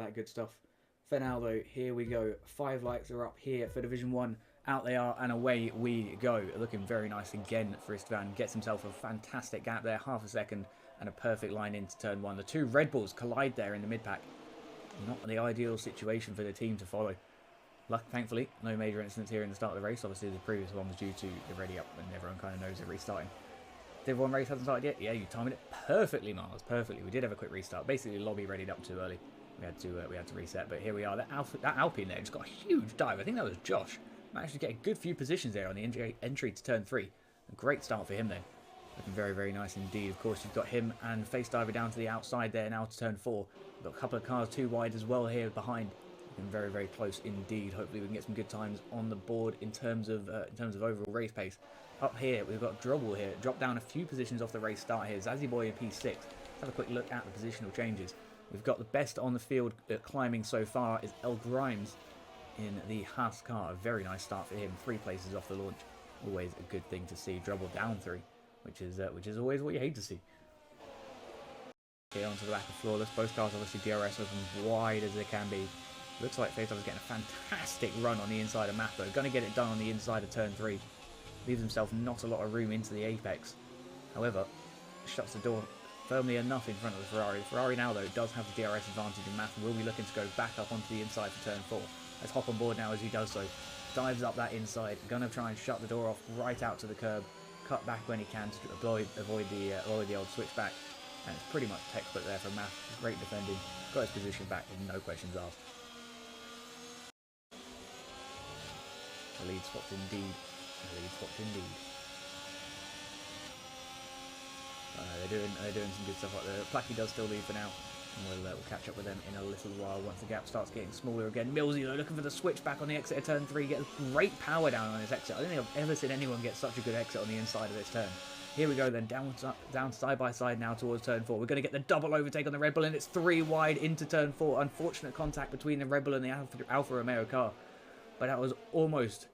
that good stuff. For now, though, here we go. 5 likes are up here for Division 1. Out they are, and away we go. Looking very nice again for Istvan. Gets himself a fantastic gap there, half a second, and a perfect line into turn 1. The two Red Bulls collide there in the mid-pack. Not the ideal situation for the team to follow. Thankfully, no major incidents here in the start of the race. Obviously, the previous one was due to the ready up, and everyone kind of knows they're restarting. The one race hasn't started yet. Yeah, you timed it perfectly, Mars. Perfectly. We did have a quick restart. Basically, the lobby readied up too early. We had to reset. But here we are. That Alpine there just got a huge dive. I think that was Josh. Managed to get a good few positions there on the entry to turn 3. A great start for him then. Looking very, very nice indeed. Of course, you've got him and Face Diver down to the outside there now to turn 4. We've got a couple of cars too wide as well here behind. Looking very, very close indeed. Hopefully, we can get some good times on the board in terms of overall race pace. Up here, we've got Drobble here. Dropped down a few positions off the race start here. Zazzy Boy in P6. Let's have a quick look at the positional changes. We've got the best on the field climbing so far is El Grimes in the Haas car. A very nice start for him. 3 places off the launch. Always a good thing to see. Drobble down 3, which is always what you hate to see. Here onto the back of Flawless. Both cars obviously DRS open wide as they can be. Looks like Faith is getting a fantastic run on the inside of Matho. Going to get it done on the inside of turn 3. Leaves himself not a lot of room into the apex. However, shuts the door firmly enough in front of the Ferrari. The Ferrari now, though, does have the DRS advantage, and Matho will be looking to go back up onto the inside for turn 4. Let's hop on board now as he does so. Dives up that inside. Going to try and shut the door off right out to the curb. Cut back when he can to avoid the old switchback. And it's pretty much textbook there for Matho. Great defending. Got his position back with no questions asked. The lead swapped indeed. They're doing some good stuff like that. Placky does still lead for now. And we'll catch up with them in a little while once the gap starts getting smaller again. Millsy though looking for the switch back on the exit of turn 3. Gets great power down on his exit. I don't think I've ever seen anyone get such a good exit on the inside of this turn. Here we go then, down side by side now towards turn 4. We're going to get the double overtake on the Red Bull, and it's 3 wide into turn 4. Unfortunate contact between the Red Bull and the Alfa Romeo car. But that was almost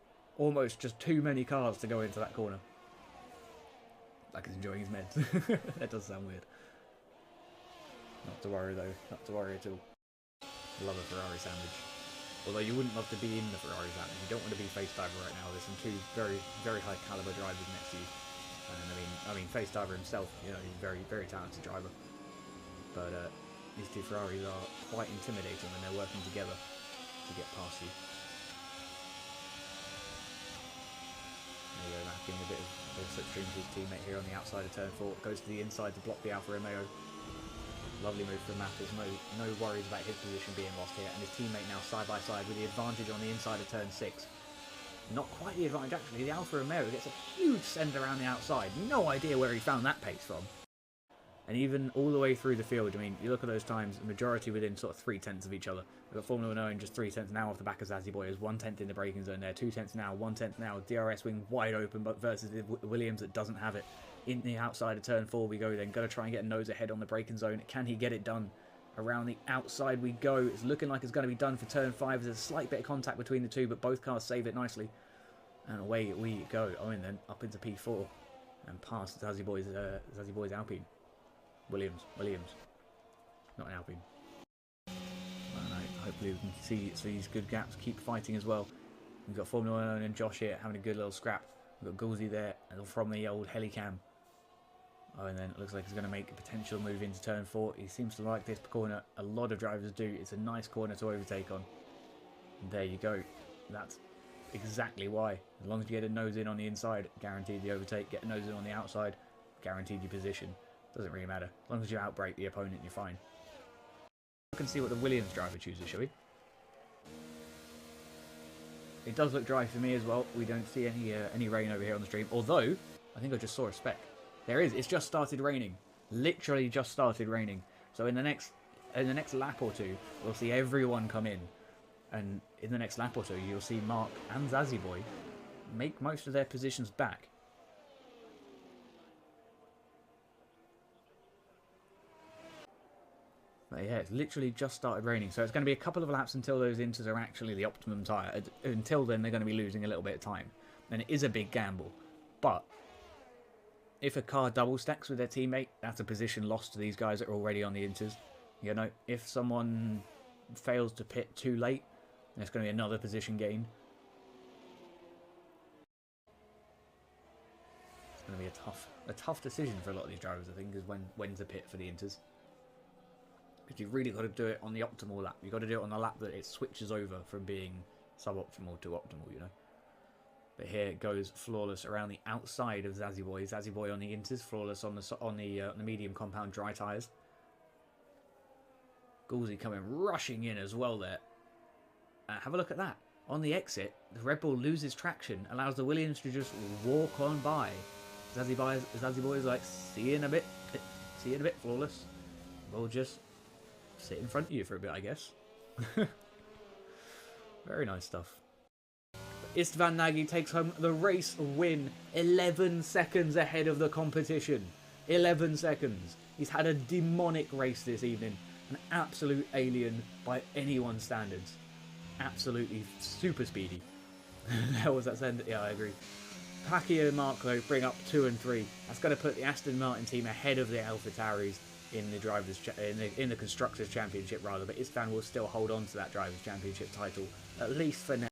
just too many cars to go into that corner. Like he's enjoying his meds. That does sound weird. Not to worry though, not to worry at all. Love a Ferrari sandwich. Although you wouldn't love to be in the Ferrari sandwich. You don't want to be Face Diver right now. There's some 2 very, very high caliber drivers next to you. And I mean Face Diver himself, you know, he's a very, very talented driver. But these 2 Ferraris are quite intimidating when they're working together to get past you. There you go, making a bit of slipstream to his teammate here on the outside of turn 4. Goes to the inside to block the Alfa Romeo. Lovely move from Mathis. No worries about his position being lost here. And his teammate now side by side with the advantage on the inside of turn 6. Not quite the advantage actually. The Alfa Romeo gets a huge send around the outside. No idea where he found that pace from. And even all the way through the field, I mean, you look at those times, the majority within sort of 3/10 of each other. We've got Formula 1 just 3/10 now off the back of Zazzy Boy. Is 1/10 in the braking zone there, 2/10 now, 1/10 now. DRS wing wide open, but versus the Williams that doesn't have it. In the outside of turn 4 we go then. Got to try and get a nose ahead on the braking zone. Can he get it done? Around the outside we go. It's looking like it's going to be done for turn 5. There's a slight bit of contact between the 2, but both cars save it nicely. And away we go. Oh, and then up into P4 and past Zazzy Boy's Alpine. Williams, not an Alpine. Hopefully we can see these good gaps. Keep fighting as well. We've got Formula 1 and Josh here having a good little scrap. We've got Gulzy there from the old Helicam. Oh, and then it looks like he's going to make a potential move into turn 4. He seems to like this corner. A lot of drivers do. It's a nice corner to overtake on. And there you go. That's exactly why. As long as you get a nose in on the inside, guaranteed the overtake. Get a nose in on the outside, guaranteed your position. Doesn't really matter. As long as you outbrake the opponent, you're fine. We can see what the Williams driver chooses, shall we? It does look dry for me as well. We don't see any rain over here on the stream. Although, I think I just saw a speck. There is. It's just started raining. Literally just started raining. So in the next lap or 2, we'll see everyone come in. And in the next lap or 2, you'll see Mark and Zazzy Boy make most of their positions back. But yeah, it's literally just started raining. So it's going to be a couple of laps until those inters are actually the optimum tyre. Until then, they're going to be losing a little bit of time. And it is a big gamble. But if a car double stacks with their teammate, that's a position lost to these guys that are already on the inters. You know, if someone fails to pit too late, there's going to be another position gain. It's going to be a tough decision for a lot of these drivers, I think, is when to pit for the Inters. Because you've really got to do it on the optimal lap. You've got to do it on the lap that it switches over from being suboptimal to optimal, you know. But here it goes flawless around the outside of Zazzy Boy. Zazzy Boy on the Inters, flawless on the medium compound dry tyres. Gauzy coming rushing in as well there. Have a look at that. On the exit, the Red Bull loses traction, allows the Williams to just walk on by. Zazzy Boy is like, see you in a bit. See you in a bit, flawless. We'll just sit in front of you for a bit, I guess. Very nice stuff. Istvan Nagy takes home the race win, 11 seconds ahead of the competition. 11 seconds. He's had a demonic race this evening. An absolute alien by anyone's standards. Absolutely super speedy. That was that send. Yeah, I agree. Pacquiao and Marco bring up 2 and 3. That's going to put the Aston Martin team ahead of the AlphaTauris in the in the Constructors' Championship rather. But Istvan will still hold on to that Drivers' Championship title at least for now.